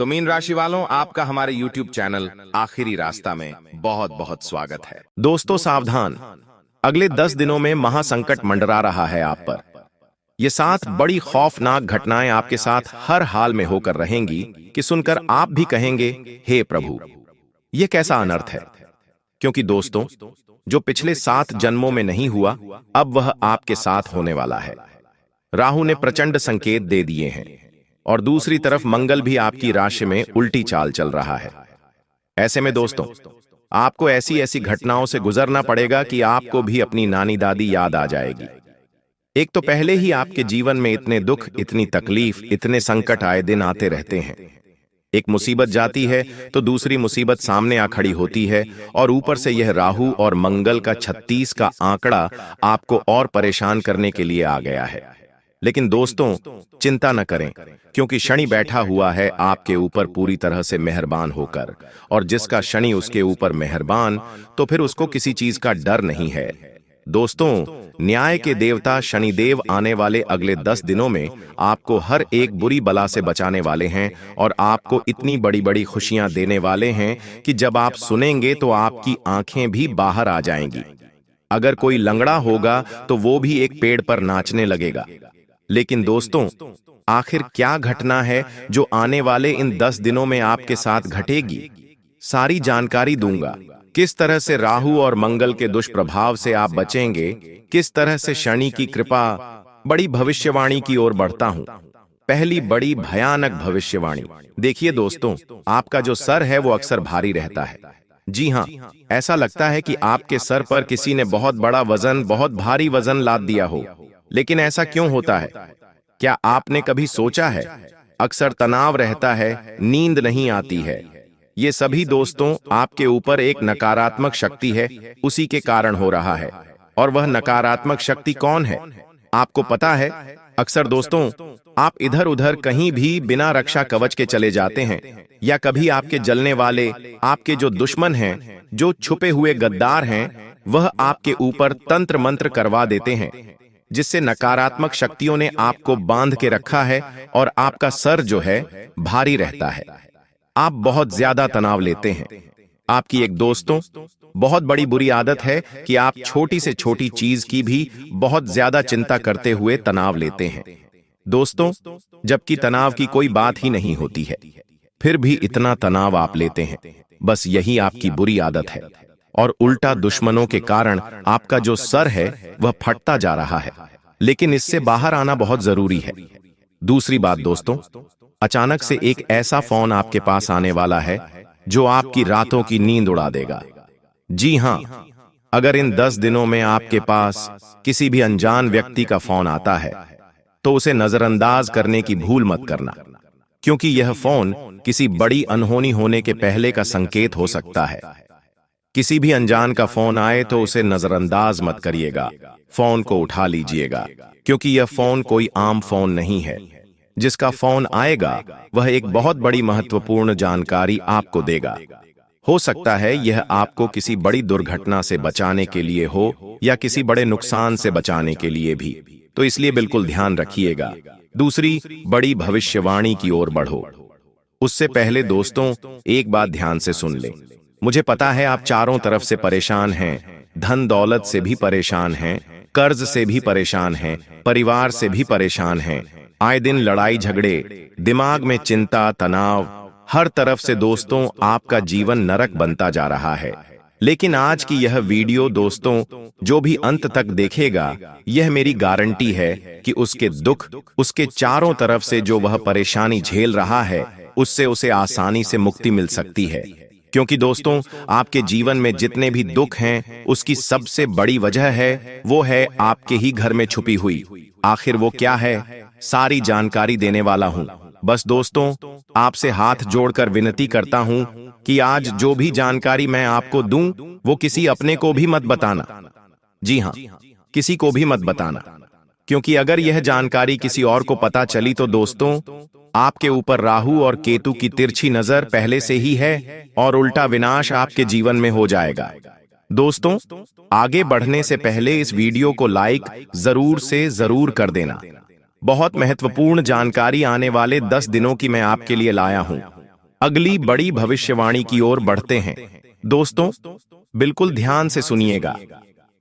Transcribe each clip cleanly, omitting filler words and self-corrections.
तो मीन राशि वालों, आपका हमारे YouTube चैनल आखिरी रास्ता में बहुत बहुत स्वागत है। दोस्तों सावधान, अगले 10 दिनों में महासंकट मंडरा रहा है आप पर। ये 7 बड़ी खौफनाक घटनाएं आपके साथ हर हाल में होकर रहेंगी कि सुनकर आप भी कहेंगे, हे प्रभु, ये कैसा अनर्थ है। क्योंकि दोस्तों, जो पिछले 7 जन्मों में नहीं हुआ, अब वह आपके साथ होने वाला है। राहु ने प्रचंड संकेत दे दिए हैं और दूसरी तरफ मंगल भी आपकी राशि में उल्टी चाल चल रहा है। ऐसे में दोस्तों, आपको ऐसी ऐसी घटनाओं से गुजरना पड़ेगा कि आपको भी अपनी नानी दादी याद आ जाएगी। एक तो पहले ही आपके जीवन में इतने दुख, इतनी तकलीफ, इतने संकट आए दिन आते रहते हैं। एक मुसीबत जाती है तो दूसरी मुसीबत सामने आ खड़ी होती है, और ऊपर से यह राहु और मंगल का 36 का आंकड़ा आपको और परेशान करने के लिए आ गया है। लेकिन दोस्तों, चिंता न करें, क्योंकि शनि बैठा हुआ है आपके ऊपर पूरी तरह से मेहरबान होकर, और जिसका शनि उसके ऊपर मेहरबान, तो फिर उसको किसी चीज का डर नहीं है। दोस्तों, न्याय के देवता शनिदेव आने वाले अगले 10 दिनों में आपको हर एक बुरी बला से बचाने वाले हैं, और आपको इतनी बड़ी बड़ी खुशियां देने वाले हैं कि जब आप सुनेंगे तो आपकी आंखें भी बाहर आ जाएंगी। अगर कोई लंगड़ा होगा तो वो भी एक पेड़ पर नाचने लगेगा। लेकिन दोस्तों, आखिर क्या घटना है जो आने वाले इन 10 दिनों में आपके साथ घटेगी, सारी जानकारी दूंगा। किस तरह से राहु और मंगल के दुष्प्रभाव से आप बचेंगे, किस तरह से शनि की कृपा। बड़ी भविष्यवाणी की ओर बढ़ता हूं। पहली बड़ी भयानक भविष्यवाणी। देखिए दोस्तों, आपका जो सर है वो अक्सर भारी रहता है। जी हां, ऐसा लगता है कि आपके सर पर किसी ने बहुत बड़ा वजन, बहुत भारी वजन लाद दिया हो। लेकिन ऐसा क्यों होता है? क्या आपने कभी सोचा है? अक्सर तनाव रहता है, नींद नहीं आती है। ये सभी दोस्तों आपके ऊपर एक नकारात्मक शक्ति है, उसी के कारण हो रहा है। और वह नकारात्मक शक्ति कौन है, आपको पता है? अक्सर दोस्तों, आप इधर उधर कहीं भी बिना रक्षा कवच के चले जाते हैं, या कभी आपके जलने वाले, आपके जो दुश्मन हैं, जो छुपे हुए गद्दार हैं, वह आपके ऊपर तंत्र मंत्र करवा देते हैं, जिससे नकारात्मक शक्तियों ने आपको बांध के रखा है, और आपका सर जो है भारी रहता है। आप बहुत ज्यादा तनाव लेते हैं। आपकी एक दोस्तों बहुत बड़ी बुरी आदत है कि आप छोटी से छोटी चीज की भी बहुत ज्यादा चिंता करते हुए तनाव लेते हैं। दोस्तों, जबकि तनाव की कोई बात ही नहीं होती है, फिर भी इतना तनाव आप लेते हैं। बस यही आपकी बुरी आदत है, और उल्टा दुश्मनों के कारण आपका जो सर है वह फटता जा रहा है। लेकिन इससे बाहर आना बहुत जरूरी है। दूसरी बात दोस्तों, अचानक से एक ऐसा फोन आपके पास आने वाला है जो आपकी रातों की नींद उड़ा देगा। जी हां, अगर इन 10 दिनों में आपके पास किसी भी अनजान व्यक्ति का फोन आता है तो उसे नजरअंदाज करने की भूल मत करना, क्योंकि यह फोन किसी बड़ी अनहोनी होने के पहले का संकेत हो सकता है। किसी भी अनजान का फोन आए तो उसे नजरअंदाज मत करिएगा, फोन को उठा लीजिएगा, क्योंकि यह फोन कोई आम फोन नहीं है। जिसका फोन आएगा वह एक बहुत बड़ी महत्वपूर्ण जानकारी आपको देगा। हो सकता है यह आपको किसी बड़ी दुर्घटना से बचाने के लिए हो, या किसी बड़े नुकसान से बचाने के लिए भी। तो इसलिए बिल्कुल ध्यान रखिएगा। दूसरी बड़ी भविष्यवाणी की ओर बढ़ो। उससे पहले दोस्तों, एक बात ध्यान से सुन ले। मुझे पता है आप चारों तरफ से परेशान हैं, धन दौलत से भी परेशान हैं, कर्ज से भी परेशान हैं, परिवार से भी परेशान हैं। आए दिन लड़ाई झगड़े, दिमाग में चिंता, तनाव, हर तरफ से दोस्तों आपका जीवन नरक बनता जा रहा है। लेकिन आज की यह वीडियो दोस्तों, जो भी अंत तक देखेगा, यह मेरी गारंटी है कि उसके दुख, उसके चारों तरफ से जो वह परेशानी झेल रहा है, उससे उसे आसानी से मुक्ति मिल सकती है। क्योंकि दोस्तों, आपके जीवन में जितने भी दुख हैं, उसकी सबसे बड़ी वजह है, वो है आपके ही घर में छुपी हुई। आखिर वो क्या है, सारी जानकारी देने वाला हूं। बस दोस्तों, आपसे हाथ जोड़कर विनती करता हूं कि आज जो भी जानकारी मैं आपको दूं, वो किसी अपने को भी मत बताना। जी हां, किसी को भी मत बताना, क्योंकि अगर यह जानकारी किसी और को पता चली तो दोस्तों, आपके ऊपर राहु और केतु की तिरछी नजर पहले से ही है, और उल्टा विनाश आपके जीवन में हो जाएगा। दोस्तों, आगे बढ़ने से पहले इस वीडियो को लाइक जरूर से जरूर कर देना। बहुत महत्वपूर्ण जानकारी आने वाले 10 दिनों की मैं आपके लिए लाया हूं। अगली बड़ी भविष्यवाणी की ओर बढ़ते हैं। दोस्तों, बिल्कुल ध्यान से सुनिएगा।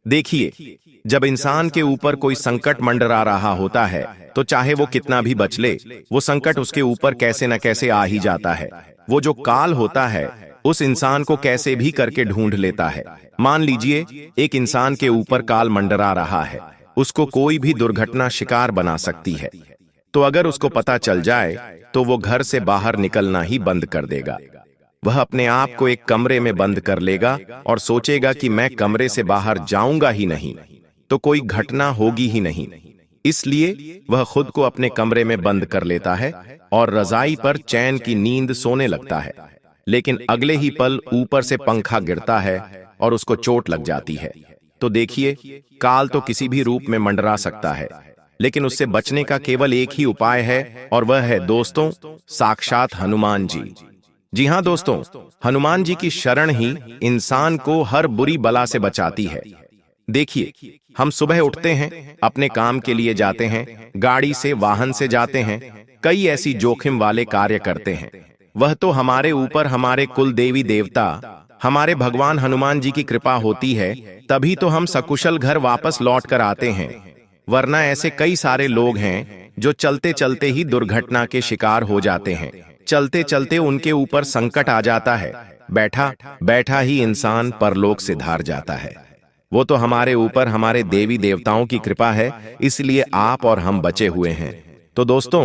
देखिए, जब इंसान के ऊपर कोई संकट मंडरा रहा होता है तो चाहे वो कितना भी बच ले, वो संकट उसके ऊपर कैसे न कैसे आ ही जाता है। वो जो काल होता है उस इंसान को कैसे भी करके ढूंढ लेता है। मान लीजिए एक इंसान के ऊपर काल मंडरा रहा है, उसको कोई भी दुर्घटना शिकार बना सकती है। तो अगर उसको पता चल जाए तो वो घर से बाहर निकलना ही बंद कर देगा। वह अपने आप को एक कमरे में बंद कर लेगा और सोचेगा कि मैं कमरे से बाहर जाऊंगा ही नहीं, तो कोई घटना होगी ही नहीं। इसलिए वह खुद को अपने कमरे में बंद कर लेता है और रजाई पर चैन की नींद सोने लगता है। लेकिन अगले ही पल ऊपर से पंखा गिरता है और उसको चोट लग जाती है। तो देखिए, काल तो किसी भी रूप में मंडरा सकता है, लेकिन उससे बचने का केवल एक ही उपाय है, और वह है दोस्तों, साक्षात हनुमान जी। जी हां दोस्तों, हनुमान जी की शरण ही इंसान को हर बुरी बला से बचाती है। देखिए, हम सुबह उठते हैं, अपने काम के लिए जाते हैं, गाड़ी से वाहन से जाते हैं, कई ऐसी जोखिम वाले कार्य करते हैं। वह तो हमारे ऊपर हमारे कुल देवी देवता, हमारे भगवान हनुमान जी की कृपा होती है, तभी तो हम सकुशल घर वापस लौट कर आते हैं। वरना ऐसे कई सारे लोग हैं जो चलते चलते ही दुर्घटना के शिकार हो जाते हैं। चलते चलते उनके ऊपर संकट आ जाता है, बैठा बैठा ही इंसान परलोक से धार जाता है। वो तो हमारे ऊपर हमारे देवी देवताओं की कृपा है, इसलिए आप और हम बचे हुए हैं। तो दोस्तों,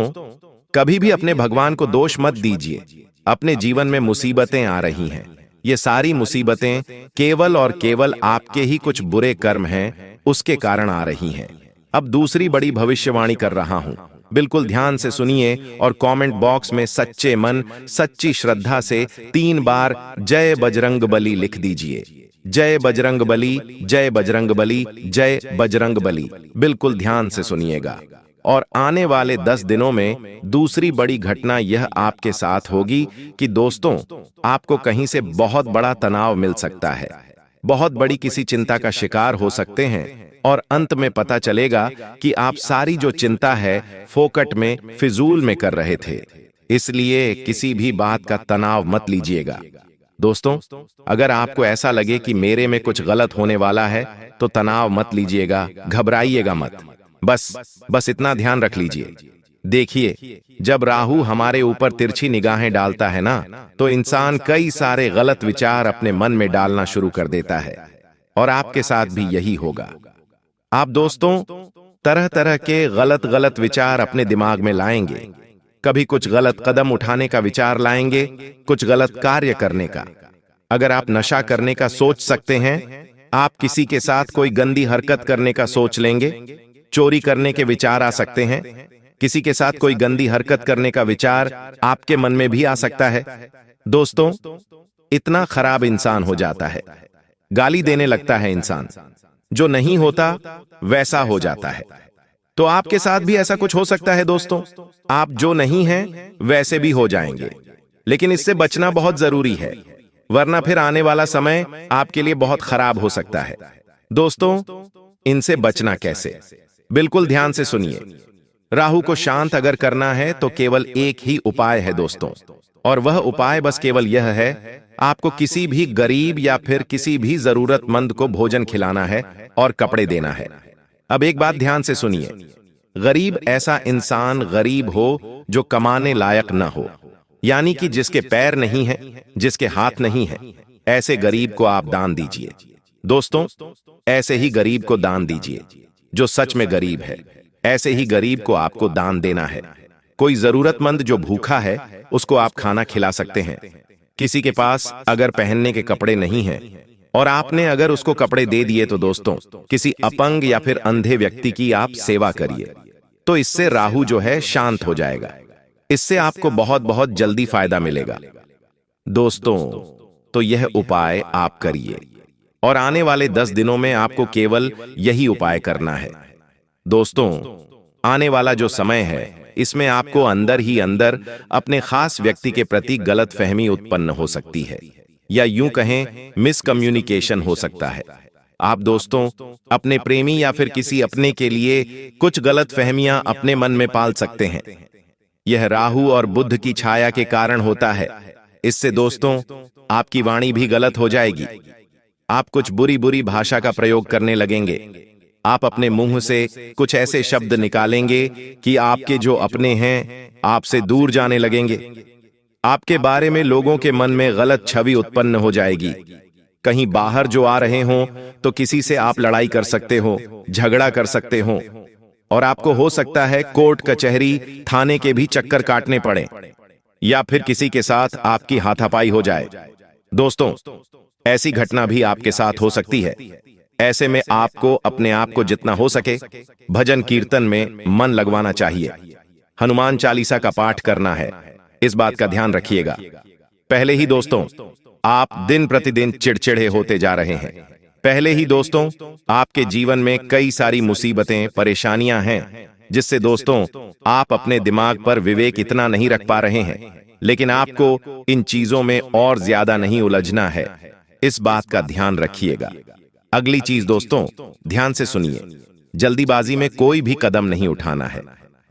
कभी भी अपने भगवान को दोष मत दीजिए। अपने जीवन में मुसीबतें आ रही हैं, ये सारी मुसीबतें केवल और केवल आपके ही कुछ बुरे कर्म हैं, उसके कारण आ रही हैं। अब दूसरी बड़ी भविष्यवाणी कर रहा हूं, बिल्कुल ध्यान से सुनिए और कमेंट बॉक्स में सच्चे मन सच्ची श्रद्धा से 3 बार जय बजरंग बली लिख दीजिए। जय बजरंग बली, जय बजरंग बली, जय बजरंग बली। बिल्कुल ध्यान से सुनिएगा। और आने वाले 10 दिनों में दूसरी बड़ी घटना यह आपके साथ होगी कि दोस्तों, आपको कहीं से बहुत बड़ा तनाव मिल सकता है, बहुत बड़ी किसी चिंता का शिकार हो सकते हैं, और अंत में पता चलेगा कि आप सारी जो चिंता है फोकट में, फिजूल में कर रहे थे। इसलिए किसी भी बात का तनाव मत लीजिएगा। दोस्तों, अगर आपको ऐसा लगे कि मेरे में कुछ गलत होने वाला है तो तनाव मत लीजिएगा, घबराइएगा मत। बस इतना ध्यान रख लीजिए। देखिए, जब राहु हमारे ऊपर तिरछी निगाहें डालता है ना, तो इंसान कई सारे गलत विचार अपने मन में डालना शुरू कर देता है, और आपके साथ भी यही होगा। आप दोस्तों तरह तरह के गलत विचार अपने दिमाग में लाएंगे। कभी कुछ गलत कदम उठाने का विचार लाएंगे, कुछ गलत कार्य करने का। अगर आप नशा करने का सोच सकते हैं, आप किसी के साथ कोई गंदी हरकत करने का सोच लेंगे, चोरी करने के विचार आ सकते हैं, किसी के साथ कोई गंदी हरकत करने का विचार आपके मन में भी आ सकता है। दोस्तों, इतना खराब इंसान हो जाता है, गाली देने लगता है इंसान, जो नहीं होता वैसा हो जाता है। तो आपके साथ भी ऐसा कुछ हो सकता है दोस्तों, आप जो नहीं हैं वैसे भी हो जाएंगे। लेकिन इससे बचना बहुत जरूरी है, वरना फिर आने वाला समय आपके लिए बहुत खराब हो सकता है। दोस्तों, इनसे बचना कैसे, बिल्कुल ध्यान से सुनिए। राहु को शांत अगर करना है तो केवल एक ही उपाय है दोस्तों, और वह उपाय बस केवल यह है, आपको किसी भी गरीब या फिर किसी भी जरूरतमंद को भोजन खिलाना है और कपड़े देना है। अब एक बात ध्यान से सुनिए, गरीब ऐसा इंसान गरीब हो जो कमाने लायक न हो, यानी कि जिसके पैर नहीं है, जिसके हाथ नहीं है, ऐसे गरीब को आप दान दीजिए। दोस्तों, ऐसे ही गरीब को दान दीजिए जो सच में गरीब है। ऐसे ही गरीब को आपको दान देना है। कोई जरूरतमंद जो भूखा है उसको आप खाना खिला सकते हैं। किसी के पास अगर पहनने के कपड़े नहीं हैं और आपने अगर उसको कपड़े दे दिए, तो दोस्तों किसी अपंग या फिर अंधे व्यक्ति की आप सेवा करिए, तो इससे राहु जो है शांत हो जाएगा। इससे आपको बहुत बहुत जल्दी फायदा मिलेगा। दोस्तों, तो यह उपाय आप करिए, और आने वाले 10 दिनों में आपको केवल यही उपाय करना है। दोस्तों, आने वाला जो समय है इसमें आपको अंदर ही अंदर अपने खास व्यक्ति के प्रति गलतफहमी उत्पन्न हो सकती है, या यूं कहें मिसकम्युनिकेशन हो सकता है। आप दोस्तों अपने प्रेमी या फिर किसी अपने के लिए कुछ गलतफहमियां अपने मन में पाल सकते हैं। यह राहु और बुध की छाया के कारण होता है। इससे दोस्तों आपकी वाणी भी गलत हो जाएगी। आप कुछ बुरी बुरी भाषा का प्रयोग करने लगेंगे। आप अपने मुंह से कुछ ऐसे शब्द निकालेंगे कि आपके जो अपने हैं आपसे दूर जाने लगेंगे। आपके बारे में लोगों के मन में गलत छवि उत्पन्न हो जाएगी। कहीं बाहर जो आ रहे हों तो किसी से आप लड़ाई कर सकते हो, झगड़ा कर सकते हो, और आपको हो सकता है कोर्ट कचहरी थाने के भी चक्कर काटने पड़े, या फिर किसी के साथ आपकी हाथापाई हो जाए। दोस्तों, ऐसी घटना भी आपके साथ हो सकती है। ऐसे में आपको अपने आप को जितना हो सके भजन कीर्तन में मन लगवाना चाहिए। हनुमान चालीसा का पाठ करना है, इस बात का ध्यान रखिएगा। पहले ही दोस्तों आप दिन प्रतिदिन चिड़चिड़े होते जा रहे हैं। पहले ही दोस्तों आपके जीवन में कई सारी मुसीबतें परेशानियां हैं, जिससे दोस्तों आप अपने दिमाग पर विवेक इतना नहीं रख पा रहे हैं। लेकिन आपको इन चीजों में और ज्यादा नहीं उलझना है, इस बात का ध्यान रखिएगा। अगली चीज दोस्तों, ध्यान से सुनिए, जल्दीबाजी में कोई भी कदम नहीं उठाना है।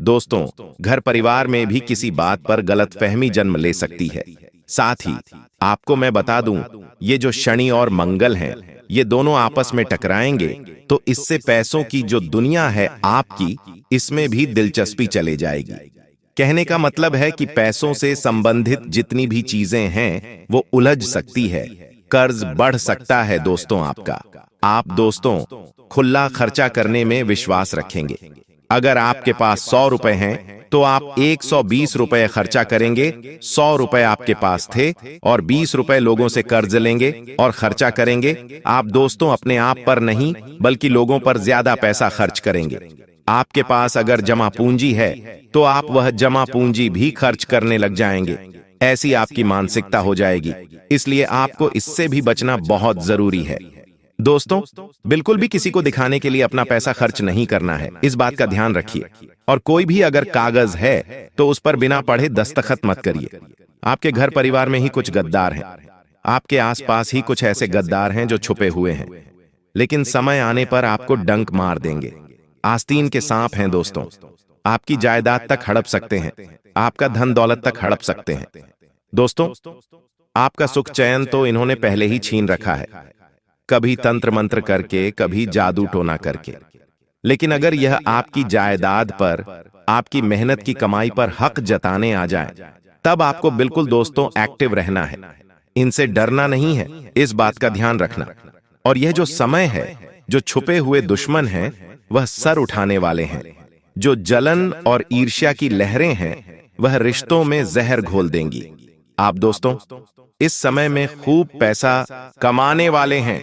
दोस्तों, घर परिवार में भी किसी बात पर गलतफहमी जन्म ले सकती है। साथ ही आपको मैं बता दूं, ये जो शनि और मंगल हैं, ये दोनों आपस में टकराएंगे तो इससे पैसों की जो दुनिया है आपकी, इसमें भी दिलचस्पी चले जाएगी। कहने का मतलब है कि पैसों से संबंधित जितनी भी चीजें हैं वो उलझ सकती है, कर्ज बढ़ सकता है दोस्तों आपका। आप दोस्तों खुला खर्चा करने में विश्वास रखेंगे। अगर आपके पास 100 रुपए हैं तो आप 120 रुपए खर्चा करेंगे। 100 रुपए आपके पास थे और 20 रुपए लोगों से कर्ज लेंगे और खर्चा करेंगे। आप दोस्तों अपने आप पर नहीं बल्कि लोगों पर ज्यादा पैसा खर्च करेंगे। आपके पास अगर जमा पूंजी है तो आप वह जमा पूंजी भी खर्च करने लग जाएंगे। ऐसी आपकी मानसिकता हो जाएगी, इसलिए आपको इससे भी बचना बहुत जरूरी है। दोस्तों, बिल्कुल भी किसी को दिखाने के लिए अपना पैसा खर्च नहीं करना है, इस बात का ध्यान रखिए। और कोई भी अगर कागज है तो उस पर बिना पढ़े दस्तखत मत करिए। आपके घर परिवार में ही कुछ गद्दार हैं, आपके आसपास ही कुछ ऐसे गद्दार हैं जो छुपे हुए हैं, लेकिन समय आने पर आपको डंक मार देंगे। आस्तीन के सांप हैं दोस्तों, आपकी जायदाद तक हड़प सकते हैं, आपका धन दौलत तक हड़प सकते हैं। दोस्तों, आपका सुख चैन तो इन्होंने पहले ही छीन रखा है, कभी तंत्र मंत्र करके, कभी जादू टोना करके। लेकिन अगर यह आपकी जायदाद पर, आपकी मेहनत की कमाई पर हक जताने आ जाए, तब आपको बिल्कुल दोस्तों एक्टिव रहना है। इनसे डरना नहीं है, इस बात का ध्यान रखना। और यह जो समय है, जो छुपे हुए दुश्मन हैं वह सर उठाने वाले हैं। जो जलन और ईर्ष्या की लहरें हैं वह रिश्तों में जहर घोल देंगी। आप दोस्तों इस समय में खूब पैसा कमाने वाले हैं।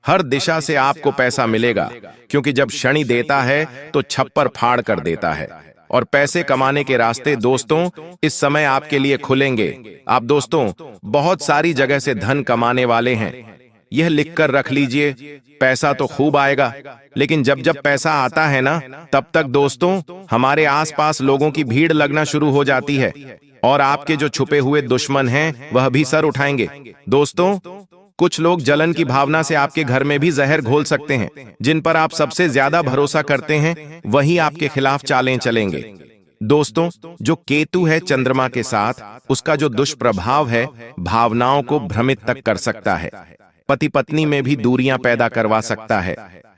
हर दिशा से आपको पैसा मिलेगा, क्योंकि जब शनि देता है तो छप्पर फाड़ कर देता है। और पैसे कमाने के रास्ते दोस्तों इस समय आपके लिए खुलेंगे। आप दोस्तों बहुत सारी जगह से धन कमाने वाले हैं। यह लिखकर रख लीजिए, पैसा तो खूब आएगा, लेकिन जब जब पैसा आता है ना, तब तक दोस्तों हमारे आसपास लोगों की भीड़ लगना शुरू हो जाती है और आपके जो छुपे हुए दुश्मन हैं वह भी सर उठाएंगे। दोस्तों कुछ लोग जलन की भावना से आपके घर में भी जहर घोल सकते हैं। जिन पर आप सबसे ज्यादा भरोसा करते हैं वही आपके खिलाफ चालें चलेंगे। दोस्तों जो केतु है चंद्रमा के साथ, उसका जो दुष्प्रभाव है भावनाओं को भ्रमित तक कर सकता है, पति पत्नी में भी दूरियां पैदा करवा सकता है,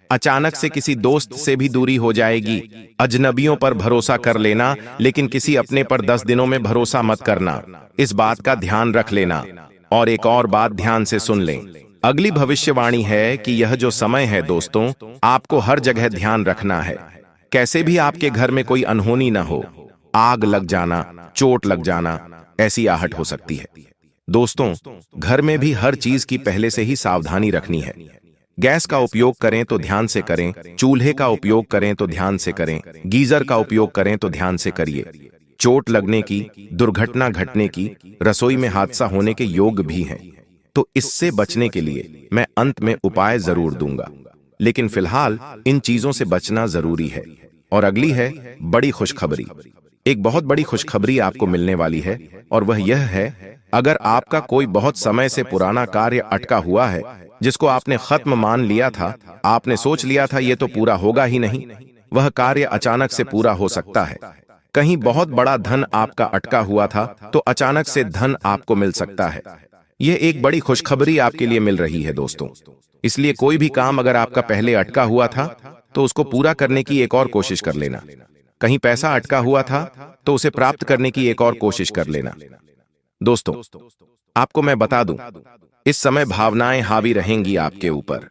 अचानक से किसी दोस्त से भी दूरी हो जाएगी। अजनबियों पर भरोसा कर लेना, लेकिन किसी अपने पर 10 दिनों में भरोसा मत करना, इस बात का ध्यान रख लेना। और एक और बात ध्यान से सुन लें, अगली भविष्यवाणी है कि यह जो समय है दोस्तों आपको हर जगह ध्यान रखना है। कैसे भी आपके घर में कोई अनहोनी ना हो, आग लग जाना, चोट लग जाना, ऐसी आहट हो सकती है। दोस्तों घर में भी हर चीज की पहले से ही सावधानी रखनी है। गैस का उपयोग करें तो ध्यान से करें, चूल्हे का उपयोग करें तो ध्यान से करें, गीजर का उपयोग करें तो ध्यान से करिए। चोट लगने की, दुर्घटना घटने की, रसोई में हादसा होने के योग भी हैं। तो इससे बचने के लिए मैं अंत में उपाय जरूर दूंगा, लेकिन फिलहाल इन चीजों से बचना जरूरी है। और अगली है बड़ी खुशखबरी। एक बहुत बड़ी खुशखबरी आपको मिलने वाली है, और वह यह है, अगर आपका कोई बहुत समय से पुराना कार्य अटका हुआ है, जिसको आपने खत्म मान लिया था, आपने सोच लिया था ये तो पूरा होगा ही नहीं, वह कार्य अचानक से पूरा हो सकता है। कहीं बहुत बड़ा धन आपका अटका हुआ था तो अचानक से धन आपको मिल सकता है। यह एक बड़ी खुशखबरी आपके लिए मिल रही है दोस्तों। इसलिए कोई भी काम अगर आपका पहले अटका हुआ था तो उसको पूरा करने की एक और कोशिश कर लेना। कहीं पैसा अटका हुआ था तो उसे प्राप्त करने की एक और कोशिश कर लेना। दोस्तों, आपको मैं बता दूं, इस समय भावनाएं हावी रहेंगी आपके ऊपर।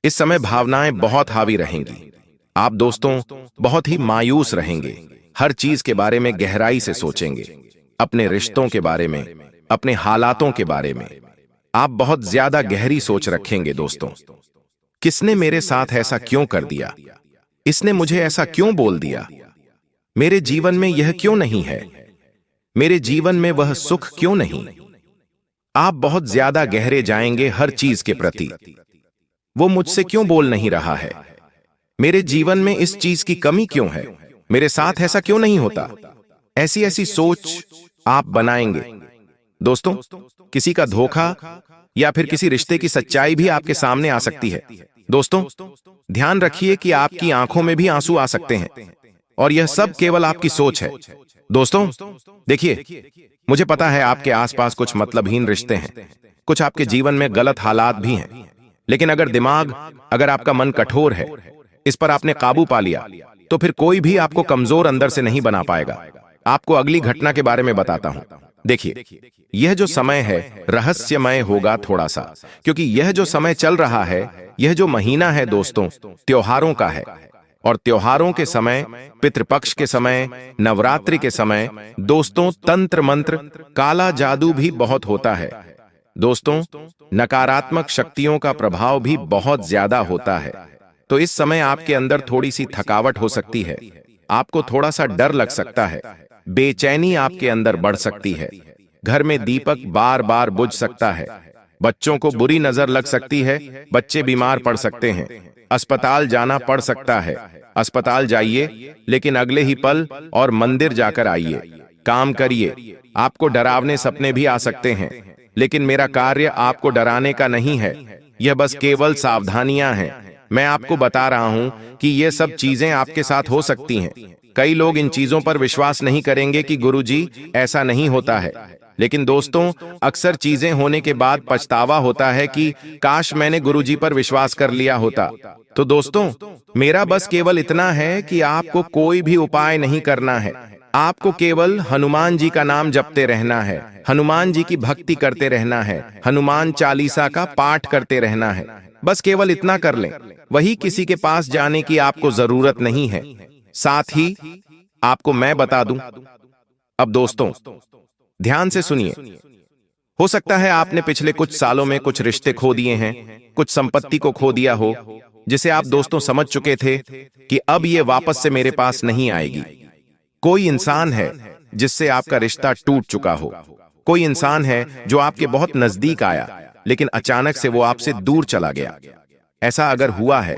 इस समय भावनाएं बहुत हावी रहेंगी। आप दोस्तों बहुत ही मायूस रहेंगे, हर चीज के बारे में गहराई से सोचेंगे, अपने रिश्तों के बारे में, अपने हालातों के बारे में आप बहुत ज्यादा गहरी सोच रखेंगे। दोस्तों, किसने मेरे साथ ऐसा क्यों कर दिया? इसने मुझे ऐसा क्यों बोल दिया? मेरे जीवन में यह क्यों नहीं है? मेरे जीवन में वह सुख क्यों नहीं? आप बहुत ज्यादा गहरे जाएंगे हर चीज के प्रति। वो मुझसे क्यों बोल नहीं रहा है? मेरे जीवन में इस चीज की कमी क्यों है? मेरे साथ ऐसा क्यों नहीं होता? ऐसी ऐसी सोच आप बनाएंगे। दोस्तों, किसी का धोखा या फिर किसी रिश्ते की सच्चाई भी आपके सामने आ सकती है। दोस्तों, ध्यान रखिए कि आपकी आंखों में भी आंसू आ सकते हैं और यह सब केवल आपकी सोच है। दोस्तों, देखिए, मुझे पता है आपके आसपास कुछ मतलबहीन रिश्ते हैं, कुछ आपके जीवन में गलत हालात भी हैं, लेकिन अगर आपका मन कठोर है, इस पर आपने काबू पा लिया, तो फिर कोई भी आपको कमजोर अंदर से नहीं बना पाएगा। आपको अगली घटना के बारे में बताता हूं। देखिए, यह जो समय है रहस्यमय होगा थोड़ा सा, क्योंकि यह जो समय चल रहा है, यह जो महीना है दोस्तों, त्योहारों का है। और त्योहारों के समय, पितृपक्ष के समय, नवरात्रि के समय दोस्तों तंत्र मंत्र, काला जादू भी बहुत होता है। दोस्तों, नकारात्मक शक्तियों का प्रभाव भी बहुत ज्यादा होता है। तो इस समय आपके अंदर थोड़ी सी थकावट हो सकती है, आपको थोड़ा सा डर लग सकता है, बेचैनी आपके अंदर बढ़ सकती है, घर में दीपक बार बार बुझ सकता है, बच्चों को बुरी नजर लग सकती है, बच्चे बीमार पड़ सकते हैं, अस्पताल जाना पड़ सकता है। अस्पताल जाइए, लेकिन अगले ही पल और मंदिर जाकर आइए, काम करिए। आपको डरावने सपने भी आ सकते हैं, लेकिन मेरा कार्य आपको डराने का नहीं है, यह बस केवल सावधानियां हैं। मैं आपको बता रहा हूं कि ये सब चीजें आपके साथ हो सकती हैं। कई लोग इन चीजों पर विश्वास नहीं करेंगे कि गुरुजी ऐसा नहीं होता है, लेकिन दोस्तों अक्सर चीजें होने के बाद पछतावा होता है कि काश मैंने गुरुजी पर विश्वास कर लिया होता। तो दोस्तों, मेरा बस केवल इतना है कि आपको कोई भी उपाय नहीं करना है, आपको केवल हनुमान जी का नाम जपते रहना है, हनुमान जी की भक्ति करते रहना है, हनुमान चालीसा का पाठ करते रहना है। बस केवल इतना कर लें, वही किसी के पास जाने की आपको जरूरत नहीं है। साथ ही आपको मैं बता दूं, अब दोस्तों ध्यान से सुनिए। हो सकता है आपने पिछले कुछ सालों में कुछ रिश्ते खो दिए हैं, कुछ संपत्ति को खो दिया हो, जिसे आप दोस्तों समझ चुके थे कि अब ये वापस से मेरे पास नहीं आएगी। कोई इंसान है जिससे आपका रिश्ता टूट चुका हो, कोई इंसान है जो आपके बहुत नजदीक आया, लेकिन अचानक से वो आपसे दूर चला गया। ऐसा अगर हुआ है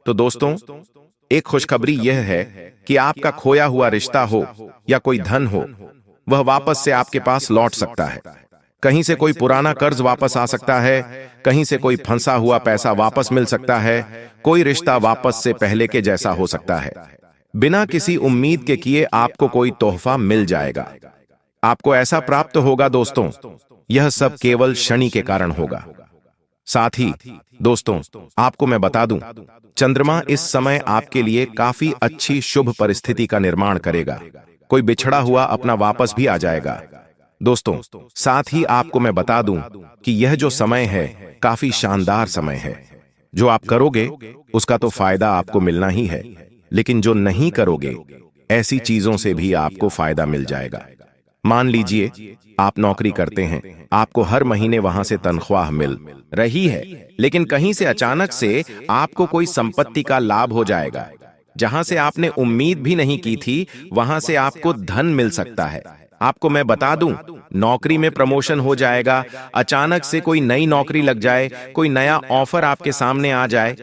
तो दोस्तों एक खुशखबरी यह है कि आपका खोया हुआ रिश्ता हो या कोई धन हो, वह वापस से आपके पास लौट सकता है। कहीं से कोई पुराना कर्ज वापस आ सकता है, कहीं से कोई फंसा हुआ पैसा वापस मिल सकता है, कोई रिश्ता वापस से पहले के जैसा हो सकता है। बिना किसी उम्मीद के किए आपको कोई तोहफा मिल जाएगा, आपको ऐसा प्राप्त होगा। दोस्तों, यह सब केवल शनि के कारण होगा। साथ ही दोस्तों आपको मैं बता दूं, चंद्रमा इस समय आपके लिए काफी अच्छी शुभ परिस्थिति का निर्माण करेगा। कोई बिछड़ा हुआ अपना वापस भी आ जाएगा। दोस्तों, साथ ही आपको मैं बता दूं कि यह जो समय है काफी शानदार समय है। जो आप करोगे उसका तो फायदा आपको मिलना ही है, लेकिन जो नहीं करोगे ऐसी चीजों से भी आपको फायदा मिल जाएगा। मान लीजिए आप नौकरी करते हैं, आपको हर महीने वहां से तनख्वाह मिल रही है, लेकिन कहीं से अचानक से आपको कोई संपत्ति का लाभ हो जाएगा। जहां से आपने उम्मीद भी नहीं की थी, वहां से आपको धन मिल सकता है। आपको मैं बता दूं, नौकरी में प्रमोशन हो जाएगा, अचानक से कोई नई नौकरी लग जाए, कोई नया ऑफर आपके सामने आ जाए,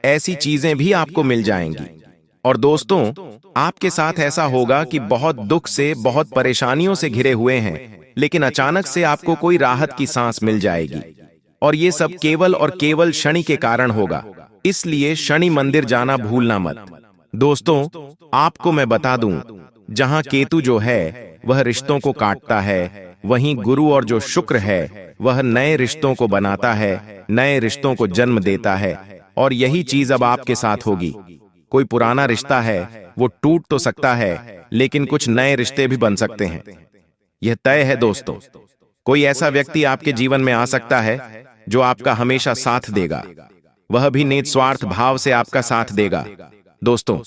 ऐसी चीजें भी आपको मिल जाएंगी। और दोस्तों आपके साथ ऐसा होगा कि बहुत दुख से, बहुत परेशानियों से घिरे हुए हैं, लेकिन अचानक से आपको कोई राहत की सांस मिल जाएगी। और ये सब केवल और केवल शनि के कारण होगा, इसलिए शनि मंदिर जाना भूलना मत। दोस्तों आपको मैं बता दूं, जहां केतु जो है वह रिश्तों को काटता है, वहीं गुरु और जो शुक्र है वह नए रिश्तों को बनाता है, नए रिश्तों को जन्म देता है। और यही चीज अब आपके साथ होगी। कोई पुराना रिश्ता है वो टूट तो सकता है, लेकिन कुछ नए रिश्ते भी बन सकते हैं। यह तय है दोस्तों। कोई ऐसा व्यक्ति आपके जीवन में आ सकता है जो आपका हमेशा साथ देगा, वह भी निस्वार्थ भाव से आपका साथ देगा। दोस्तों,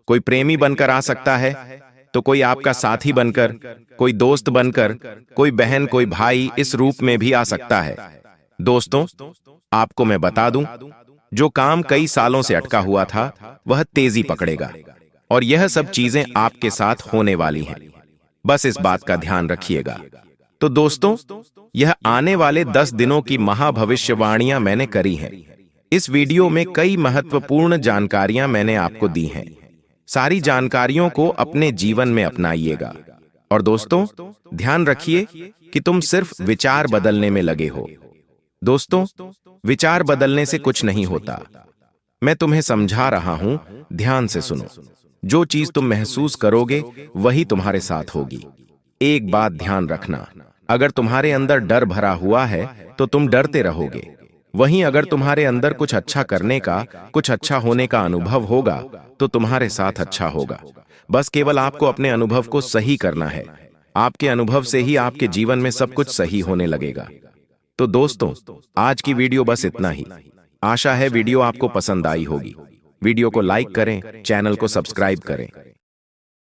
कोई प्रेमी बनकर आ सकता है, तो कोई आपका साथी बनकर, कोई दोस्त बनकर, कोई बहन, कोई भाई इस रूप में भी आ सकता है। दोस्तों, आपको मैं बता दूं, जो काम कई सालों से अटका हुआ था वह तेजी पकड़ेगा, और यह सब चीजें आपके साथ होने वाली हैं। बस इस बात का ध्यान रखिएगा। तो दोस्तों, यह आने वाले 10 दिनों की महाभविष्यवाणियां मैंने करी हैं। इस वीडियो में कई महत्वपूर्ण जानकारियां मैंने आपको दी हैं। सारी जानकारियों को अपने जीवन में अपनाइएगा। और दोस्तों, ध्यान रखिए कि तुम सिर्फ विचार बदलने में लगे हो। दोस्तों, विचार बदलने से कुछ नहीं होता। मैं तुम्हें समझा रहा हूं, ध्यान से सुनो। जो चीज तुम महसूस करोगे वही तुम्हारे साथ होगी। एक बात ध्यान रखना, अगर तुम्हारे अंदर डर भरा हुआ है तो तुम डरते रहोगे। वहीं अगर तुम्हारे अंदर कुछ अच्छा करने का, कुछ अच्छा होने का अनुभव होगा तो तुम्हारे साथ अच्छा होगा। बस केवल आपको अपने अनुभव को सही करना है। आपके अनुभव से ही आपके जीवन में सब कुछ सही होने लगेगा। तो दोस्तों, आज की वीडियो बस इतना ही। आशा है वीडियो आपको पसंद आई होगी। वीडियो को लाइक करें, चैनल को सब्सक्राइब करें।